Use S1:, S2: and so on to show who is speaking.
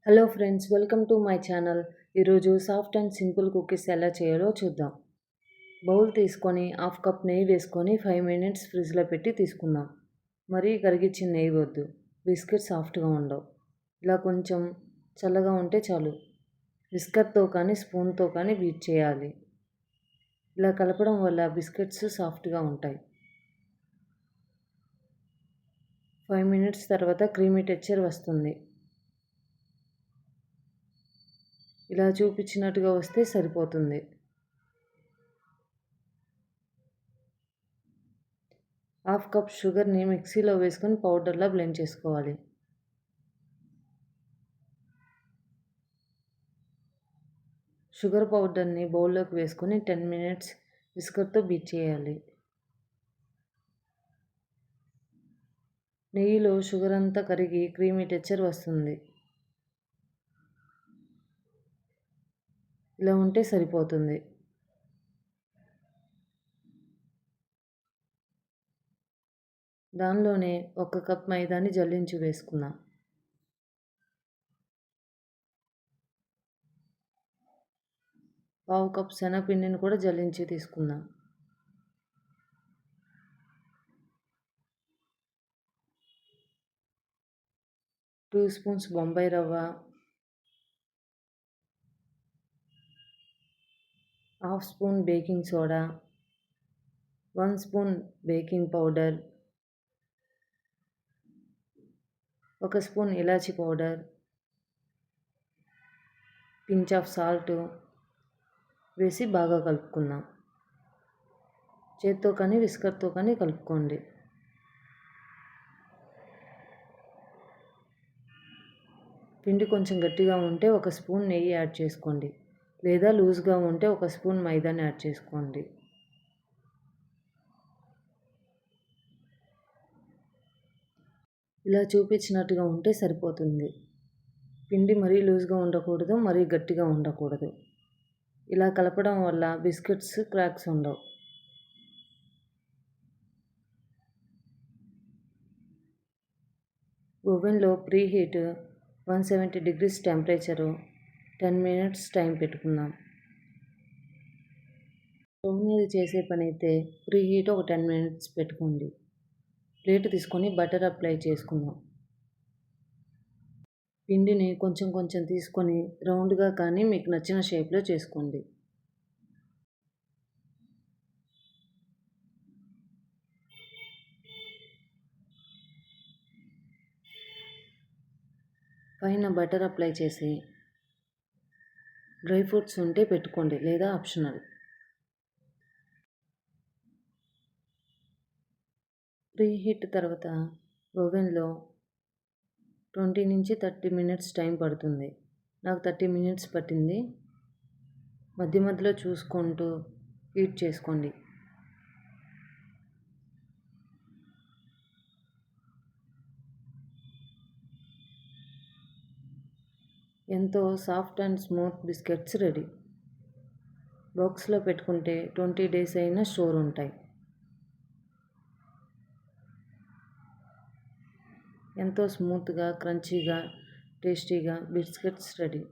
S1: Hello friends, welcome to my channel. ఈరోజు soft and simple cookies ఎలా చేయాలో చూద్దాం. బౌల్ తీసుకొని హాఫ్ కప్ నెయ్యి వేసుకొని 5 మినిట్స్ ఫ్రిడ్జ్లో పెట్టి తీసుకుందాం. మరీ కరిగించిన నెయ్యి వద్దు, బిస్కెట్ సాఫ్ట్గా ఉండవు. ఇలా కొంచెం చల్లగా ఉంటే చాలు. విస్కర్తో కానీ స్పూన్తో కానీ బీట్ చేయాలి. ఇలా కలపడం వల్ల బిస్కెట్స్ సాఫ్ట్గా ఉంటాయి. 5 మినిట్స్ తర్వాత క్రీమీ టెక్స్చర్ వస్తుంది. ఇలా చూపించినట్టుగా వస్తే సరిపోతుంది. హాఫ్ కప్ షుగర్ని మిక్సీలో వేసుకొని పౌడర్లా బ్లెండ్ చేసుకోవాలి. షుగర్ పౌడర్ని బౌల్లోకి వేసుకొని 10 మినిట్స్ విస్కర్తో బీట్ చేయాలి. నెయ్యిలో షుగర్ అంతా కరిగి క్రీమీ టెక్స్చర్ వస్తుంది. ఇలా ఉంటే సరిపోతుంది. దానిలోనే 1 కప్ మైదాని జల్లించి వేసుకుందాం. పావు కప్ శనగపిండిని కూడా జల్లించి తీసుకుందాం. టూ స్పూన్స్ బొంబాయి రవ్వ, half spoon baking soda, 1 spoon baking powder, 1 spoon elaichi powder, pinch of salt వేసి బాగా కలుపుకుందాం. చేత్తో కానీ విస్కర్తో కానీ కలుపుకోండి. పిండి కొంచెం గట్టిగా ఉంటే 1 స్పూన్ నెయ్యి యాడ్ చేసుకోండి, లేదా లూజ్గా ఉంటే 1 స్పూన్ మైదాని యాడ్ చేసుకోండి. ఇలా చూపించినట్టుగా ఉంటే సరిపోతుంది. పిండి మరీ లూజ్గా ఉండకూడదు, మరీ గట్టిగా ఉండకూడదు. ఇలా కలపడం వల్ల బిస్కెట్స్ క్రాక్స్ ఉండవు. ఓవెన్లో preheat 170 degrees temperature 10 minutes time పెట్టుకుందాం. స్టవ్ మీద చేసే పని అయితే ప్రీహీట్ ఒక 10 మినిట్స్ పెట్టుకోండి. ప్లేట్ తీసుకొని బటర్ అప్లై చేసుకుందాం. పిండిని కొంచెం కొంచెం తీసుకొని రౌండ్గా కానీ మీకు నచ్చిన షేప్లో చేసుకోండి. పైన బటర్ అప్లై చేసి డ్రై ఫ్రూట్స్ ఉంటే పెట్టుకోండి, లేదా ఆప్షనల్. ప్రీహీట్ తర్వాత ఓవెన్లో 20 నుంచి 30 మినిట్స్ టైం పడుతుంది. నాకు 30 మినిట్స్ పట్టింది. మధ్య మధ్యలో చూసుకుంటూ హీట్ చేసుకోండి. ఎంతో soft and smooth biscuits ready. బాక్స్లో పెట్టుకుంటే 20 days అయినా స్టోర్ ఉంటాయి. ఎంతో స్మూత్గా, క్రంచీగా, టేస్టీగా బిస్కెట్స్ రెడీ.